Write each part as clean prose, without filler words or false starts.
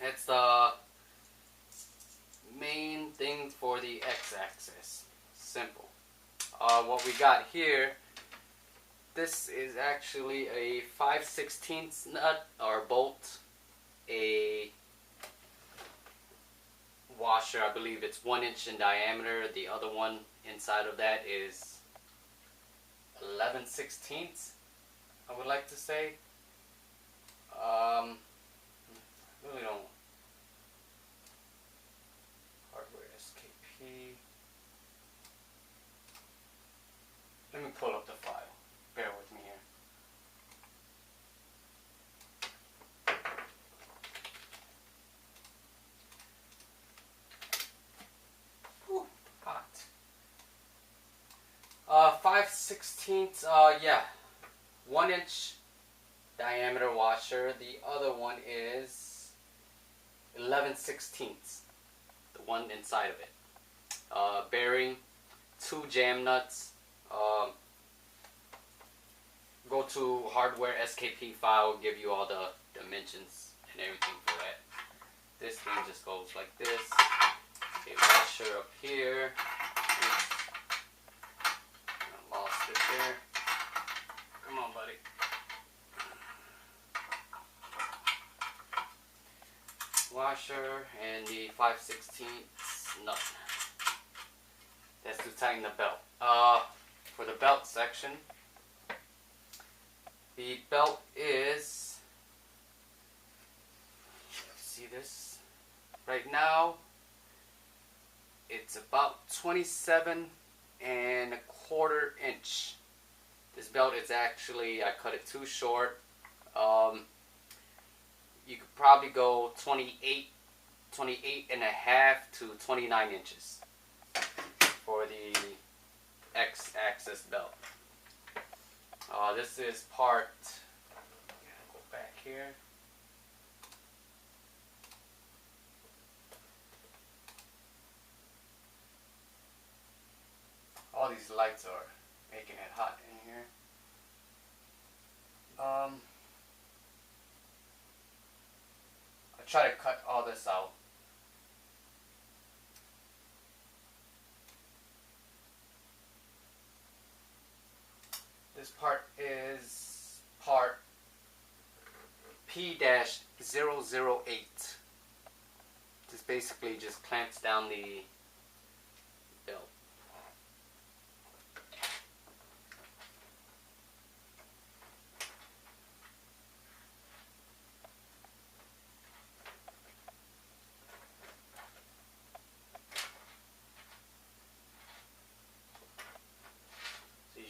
It's the main thing for the x-axis. Simple. What we got here, this is actually a 5/16 nut or bolt, a washer. I believe it's 1 inch in diameter. The other one inside of that is 11/16, I would like to say. Really don't. Hardware SKP. Let me pull up the file. Bear with me here. Whew, hot. 5/16, yeah. 1 inch diameter washer. The other one is 11/16, the one inside of it. Bearing, 2 jam nuts. Go to hardware SKP file, give you all the dimensions and everything for that. This thing just goes like this. A washer up here. Oops. I lost it there. Come on, buddy. Washer and the 5/16 nut. That's to tighten the belt. For the belt section, the belt is, let's see this, right now it's about 27¼ inch. This belt is actually, I cut it too short. You could probably go 28.5 to 29 inches for the X-axis belt. This is part, go back here. All these lights are making it hot in here. I'll try to cut all this out. This part is part P-008. This basically just clamps down the belt.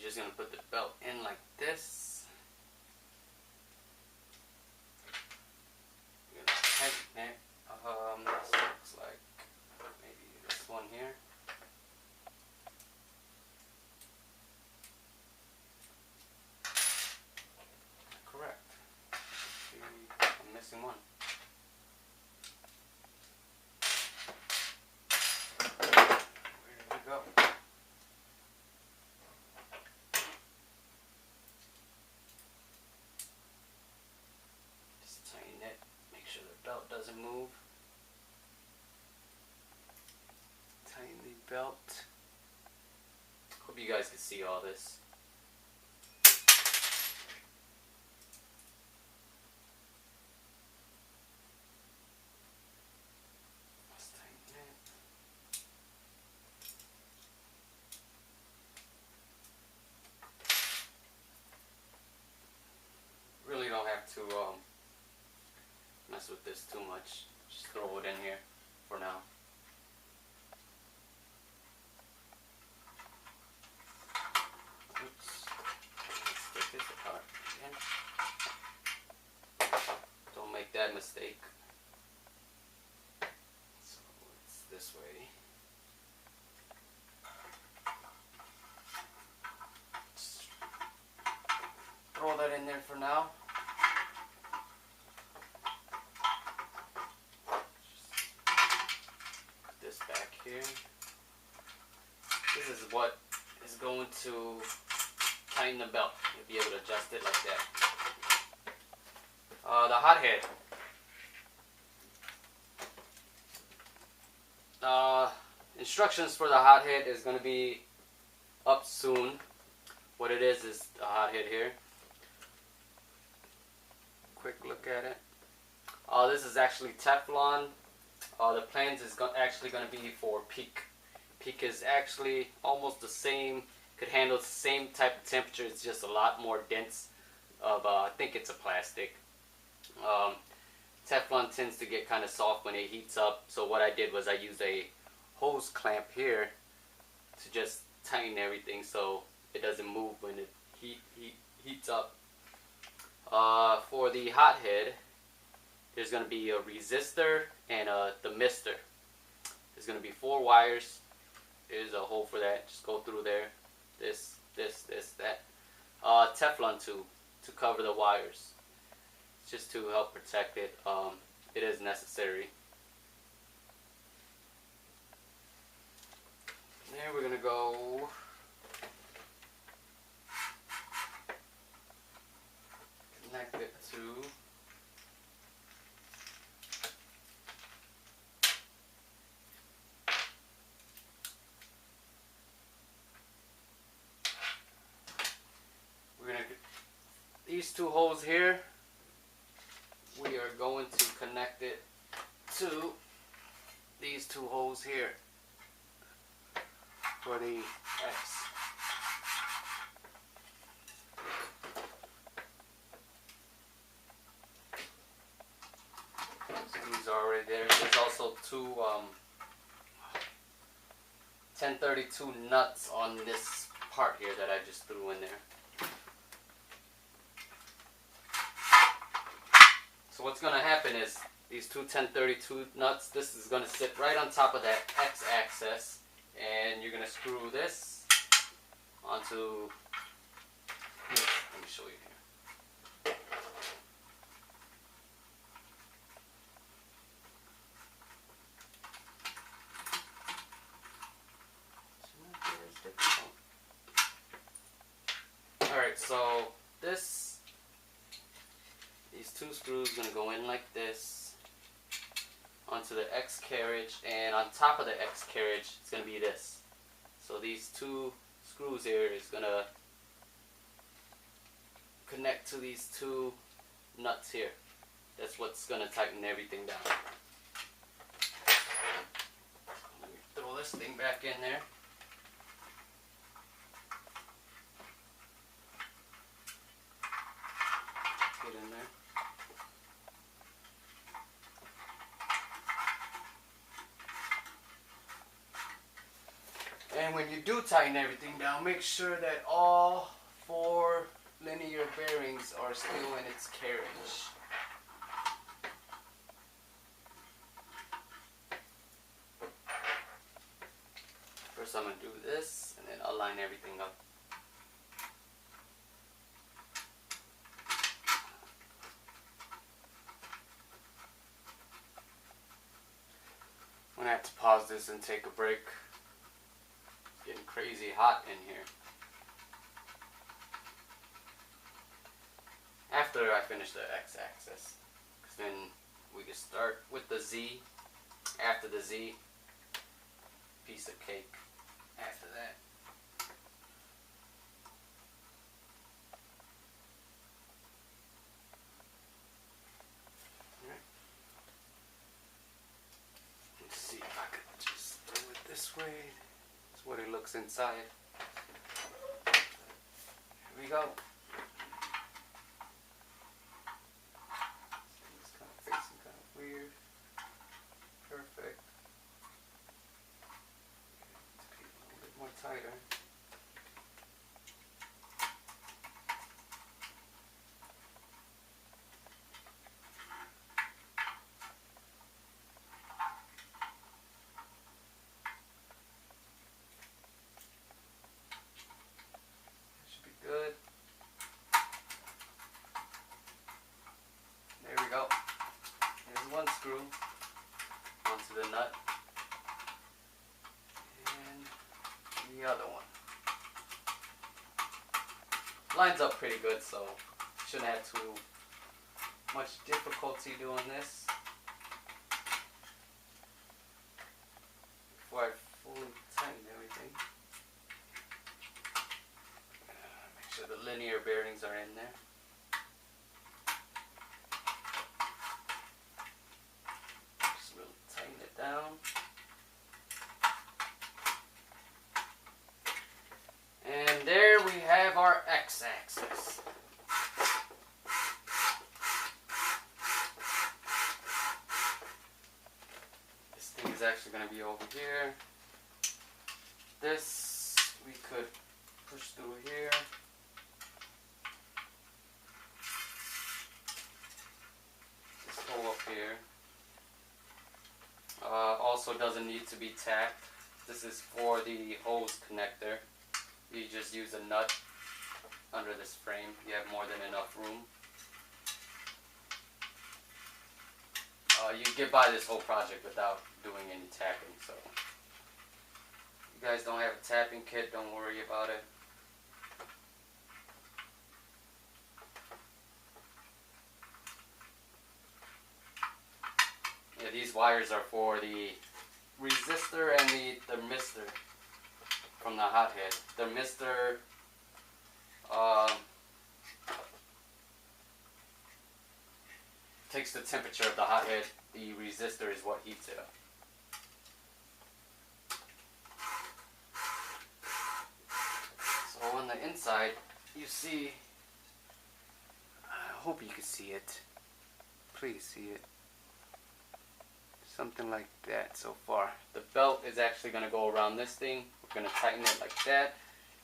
Just going to put the belt in like this. You're going to tighten it. This looks like maybe this one here. Correct. See, I'm missing one. Where did it go? Belt doesn't move. Tighten the belt. Hope you guys can see all this. Let's tighten it. Really don't have to mess with this too much. Just throw it in here for now. Oops. Let's take this apart again. Don't make that mistake. So it's this way. Just throw that in there for now. Back here. This is what is going to tighten the belt. You'll be able to adjust it like that. The hot head. Instructions for the hothead is going to be up soon. What it is the hothead here. Quick look at it. This is actually Teflon. The plans is actually going to be for PEAK. PEAK is actually almost the same, could handle the same type of temperature. It's just a lot more dense. I think it's a plastic. Teflon tends to get kind of soft when it heats up. So what I did was I used a hose clamp here to just tighten everything so it doesn't move when it heats up. For the hothead, there's going to be a resistor and the mister. There's going to be 4 wires. There's a hole for that. Just go through there. This, that. Teflon tube to cover the wires. It's just to help protect it. It is necessary. There we're going to go. Connect it to these 2 holes here. We are going to connect it to these 2 holes here for the X. Screws are already there. There's also 2 1032 nuts on this part here that I just threw in there. So what's going to happen is these 2 1032 nuts, this is going to sit right on top of that X-axis, and you're going to screw this onto, let me show you here. Alright, so these 2 screws are going to go in like this onto the X carriage, and on top of the X carriage it's going to be this. So these 2 screws here is going to connect to these 2 nuts here. That's what's going to tighten everything down. Let me throw this thing back in there. Get in there. And when you do tighten everything down, make sure that all 4 linear bearings are still in its carriage. First I'm going to do this and then align everything up. I'm going to have to pause this and take a break. It's getting crazy hot in here. After I finish the X-axis, because then we can start with the Z. After the Z, piece of cake. After that. Let's see if I could just throw it this way. That's what it looks inside. Here we go. It's kind of facing kind of weird. Perfect. Let's keep it a little bit more tighter. Good. There we go. There's one screw onto the nut and the other one. Lines up pretty good, so shouldn't have too much difficulty doing this. linear bearings are in there. Just really tighten it down. And there we have our x-axis. This thing is actually going to be over here. This we could push through here. This hole up here also doesn't need to be tacked. This is for the hose connector. You just use a nut under this frame. You have more than enough room. You get by this whole project without doing any tapping. So if you guys don't have a tapping kit, don't worry about it. Yeah, these wires are for the resistor and the thermistor from the hothead. The thermistor takes the temperature of the hothead. The resistor is what heats it up. So on the inside, you see, I hope you can see it. Please see it. Something like that so far. The belt is actually going to go around this thing. We're going to tighten it like that.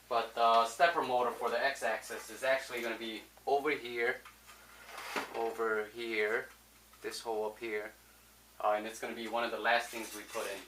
But the stepper motor for the x-axis is actually going to be over here, this hole up here. And it's going to be one of the last things we put in.